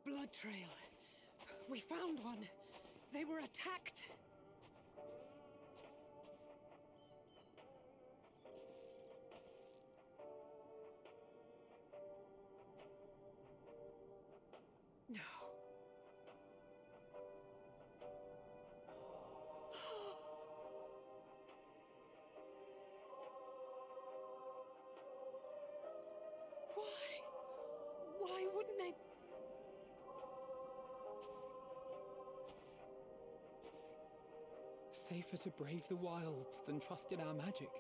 blood trail. We found one. They were attacked. No. Why? Why wouldn't they? Safer to brave the wilds than trust in our magic.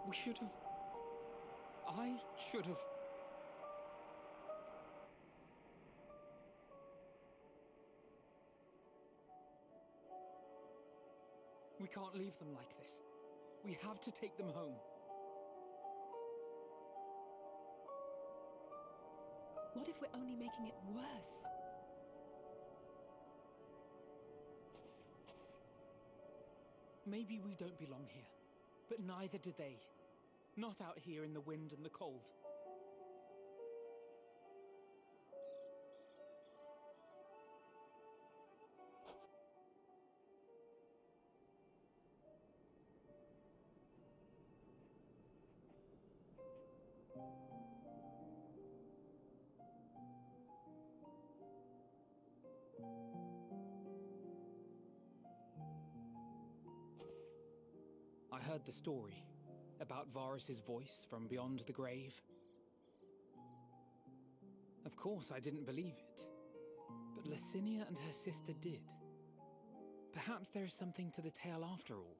We should have... I should have... We can't leave them like this. We have to take them home. What if we're only making it worse? Maybe we don't belong here, but neither do they. Not out here in the wind and the cold. I heard the story about Varus's voice from beyond the grave. Of course, I didn't believe it, but Licinia and her sister did. Perhaps there is something to the tale after all.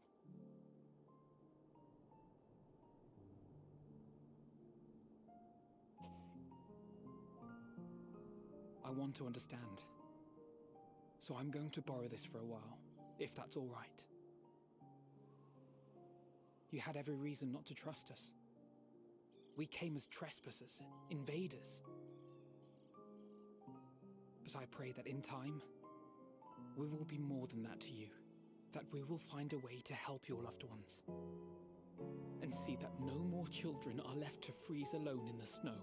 I want to understand, so I'm going to borrow this for a while, if that's all right. You had every reason not to trust us. We came as trespassers, invaders. But I pray that in time, we will be more than that to you. That we will find a way to help your loved ones. And see that no more children are left to freeze alone in the snow.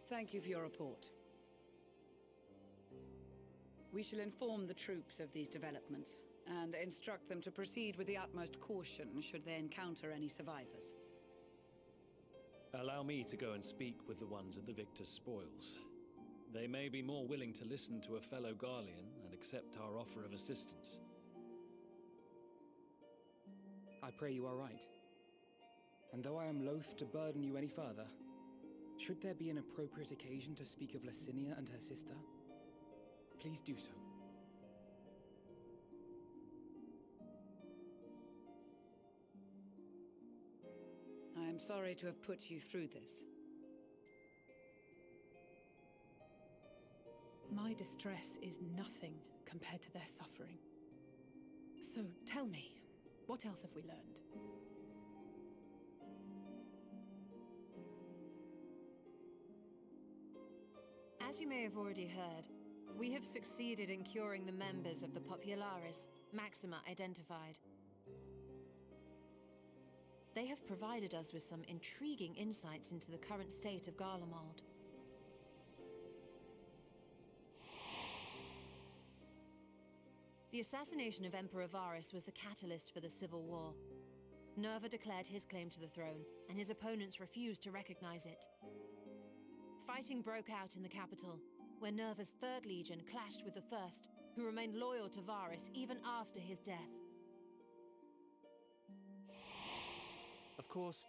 Thank you for your report. We shall inform the troops of these developments and instruct them to proceed with the utmost caution should they encounter any survivors. Allow me to go and speak with the ones at the victor's spoils. They may be more willing to listen to a fellow Garlean and accept our offer of assistance. I pray you are right. And though I am loath to burden you any further, should there be an appropriate occasion to speak of Licinia and her sister, please do so. I am sorry to have put you through this. My distress is nothing compared to their suffering. So tell me, what else have we learned? As you may have already heard, we have succeeded in curing the members of the Popularis, Maxima identified. They have provided us with some intriguing insights into the current state of Garlemald. The assassination of Emperor Varus was the catalyst for the civil war. Nerva declared his claim to the throne, and his opponents refused to recognize it. Fighting broke out in the capital, where Nerva's 3rd Legion clashed with the 1st, who remained loyal to Varus even after his death. Of course,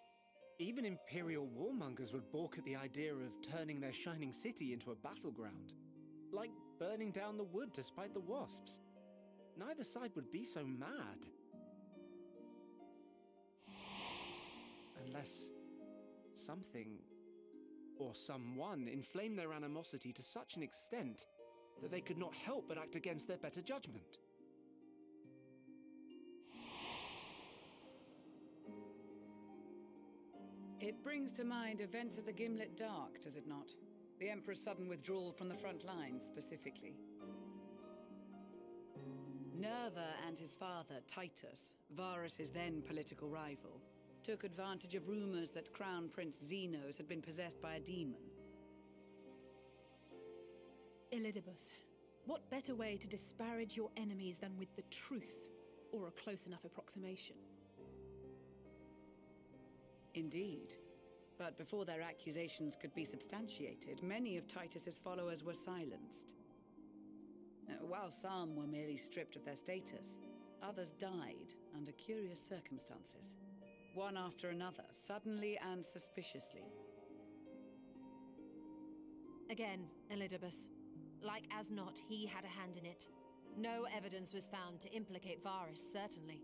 even Imperial warmongers would balk at the idea of turning their shining city into a battleground. Like burning down the wood to spite the wasps. Neither side would be so mad. Unless something or someone inflamed their animosity to such an extent that they could not help but act against their better judgment. It brings to mind events of the Gimlet Dark, does it not? The Emperor's sudden withdrawal from the front lines, specifically. Nerva and his father, Titus, Varus's then political rival, took advantage of rumors that Crown Prince Xenos had been possessed by a demon. Elidibus, what better way to disparage your enemies than with the truth, or a close enough approximation? Indeed. But before their accusations could be substantiated, many of Titus's followers were silenced. While some were merely stripped of their status, others died under curious circumstances. One after another, suddenly and suspiciously. Again, Elidibus. Like as not, he had a hand in it. No evidence was found to implicate Varus, certainly.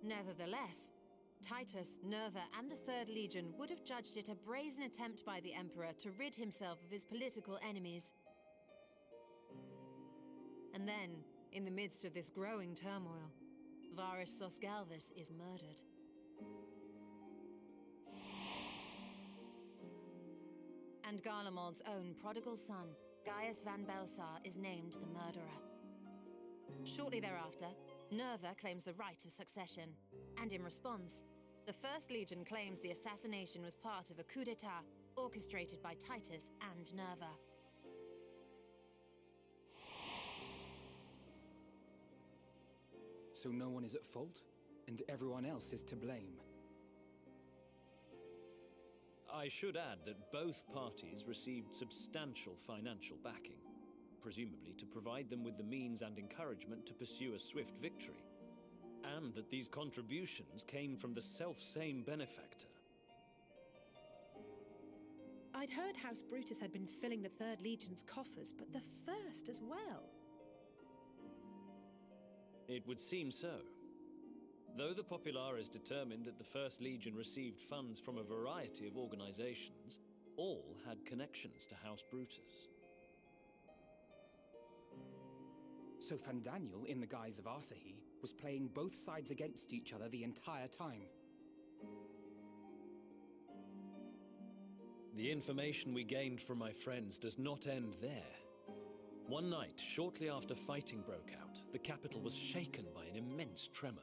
Nevertheless, Titus, Nerva, and the Third Legion would have judged it a brazen attempt by the Emperor to rid himself of his political enemies. And then, in the midst of this growing turmoil, Varus Sosgalvus is murdered. And Garlemald's own prodigal son, Gaius van Belsar, is named the murderer. Shortly thereafter, Nerva claims the right of succession, and in response, the First Legion claims the assassination was part of a coup d'etat orchestrated by Titus and Nerva. So no one is at fault, and everyone else is to blame. I should add that both parties received substantial financial backing, presumably to provide them with the means and encouragement to pursue a swift victory, and that these contributions came from the self-same benefactor. I'd heard House Brutus had been filling the Third Legion's coffers, but the First as well. It would seem so. Though the Populares determined that the First Legion received funds from a variety of organizations, all had connections to House Brutus. So Fandaniel, in the guise of Asahi, was playing both sides against each other the entire time. The information we gained from my friends does not end there. One night, shortly after fighting broke out, the capital was shaken by an immense tremor.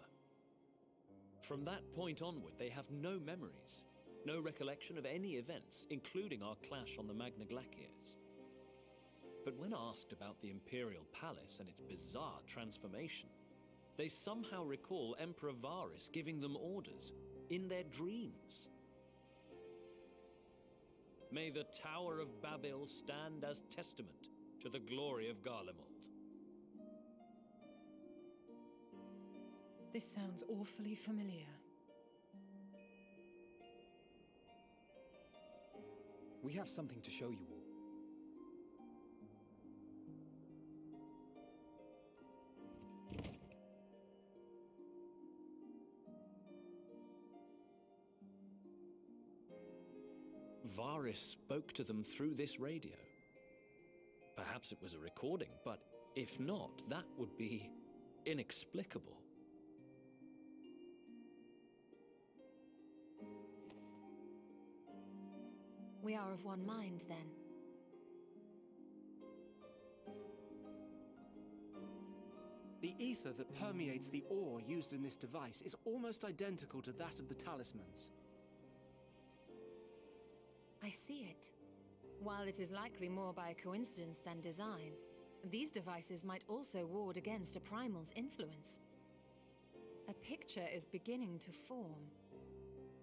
From that point onward, they have no memories, no recollection of any events, including our clash on the Magna Glaciers. But when asked about the Imperial Palace and its bizarre transformation, they somehow recall Emperor Varus giving them orders in their dreams. May the Tower of Babel stand as testament to the glory of Garlemald. This sounds awfully familiar. We have something to show you all. Varus spoke to them through this radio. Perhaps it was a recording, but if not, that would be inexplicable. We are of one mind, then. The ether that permeates the ore used in this device is almost identical to that of the talismans. I see it. While it is likely more by coincidence than design, these devices might also ward against a primal's influence. A picture is beginning to form.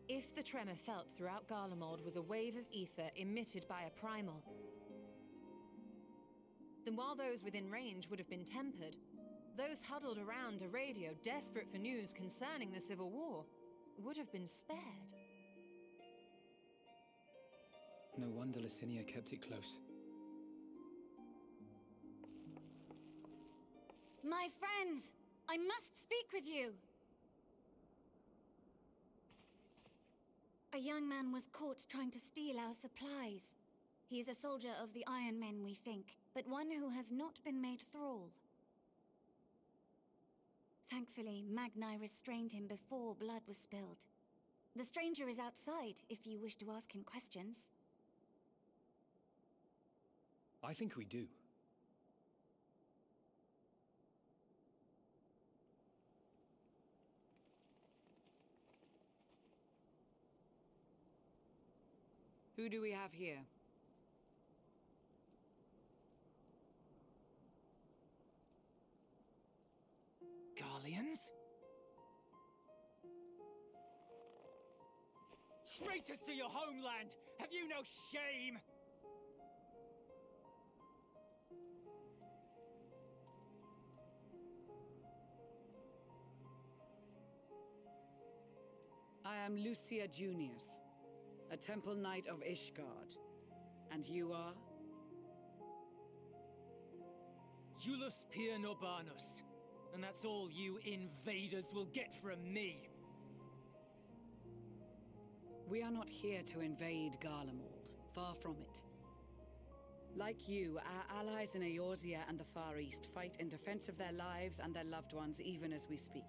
If the tremor felt throughout Garlemald was a wave of ether emitted by a primal, then while those within range would have been tempered, those huddled around a radio desperate for news concerning the Civil War would have been spared. No wonder Licinia kept it close. My friends, I must speak with you. A young man was caught trying to steal our supplies. He is a soldier of the Iron Men, we think, but one who has not been made thrall. Thankfully, Magni restrained him before blood was spilled. The stranger is outside, if you wish to ask him questions. I think we do. Who do we have here? Garleans? Traitors to your homeland! Have you no shame? I am Lucia Junius, a temple knight of Ishgard. And you are? Julius Pier Norbanus. And that's all you invaders will get from me. We are not here to invade Garlemald. Far from it. Like you, our allies in Eorzea and the Far East fight in defense of their lives and their loved ones even as we speak.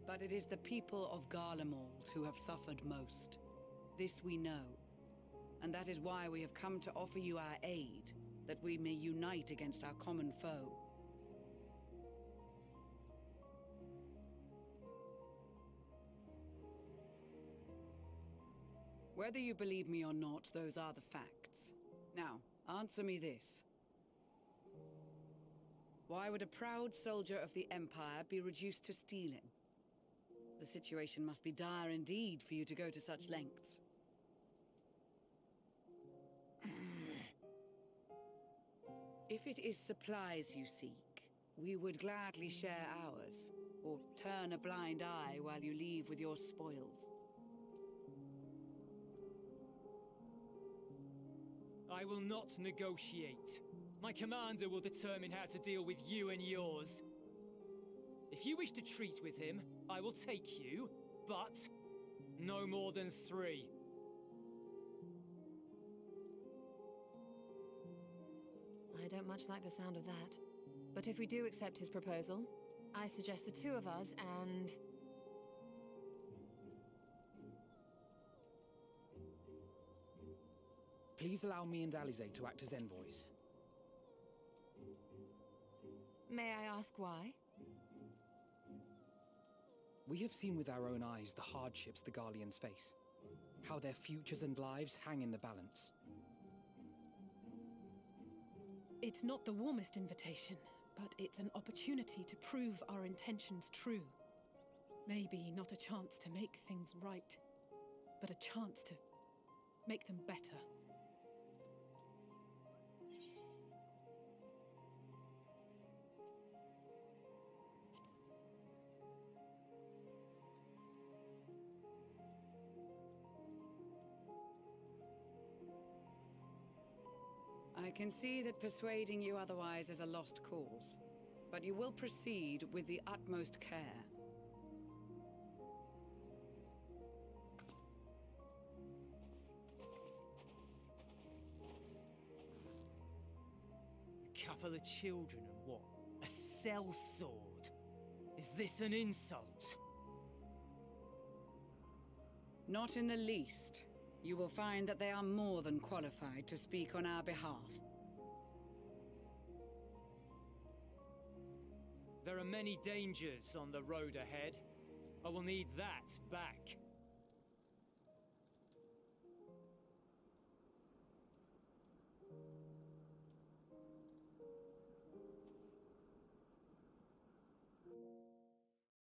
But it is the people of Garlemald who have suffered most. This we know. And that is why we have come to offer you our aid, that we may unite against our common foe. Whether you believe me or not, those are the facts. Now, answer me this. Why would a proud soldier of the Empire be reduced to stealing? The situation must be dire indeed for you to go to such lengths. If it is supplies you seek, we would gladly share ours, or turn a blind eye while you leave with your spoils. I will not negotiate. My commander will determine how to deal with you and yours. If you wish to treat with him, I will take you, but no more than 3. I don't much like the sound of that. But if we do accept his proposal, I suggest the 2 of us and... Please allow me and Alize to act as envoys. May I ask why? We have seen with our own eyes the hardships the Garleans face. How their futures and lives hang in the balance. It's not the warmest invitation, but it's an opportunity to prove our intentions true. Maybe not a chance to make things right, but a chance to make them better. I can see that persuading you otherwise is a lost cause, but you will proceed with the utmost care. A couple of children and what? A sellsword? Is this an insult? Not in the least. You will find that they are more than qualified to speak on our behalf. There are many dangers on the road ahead. I will need that back.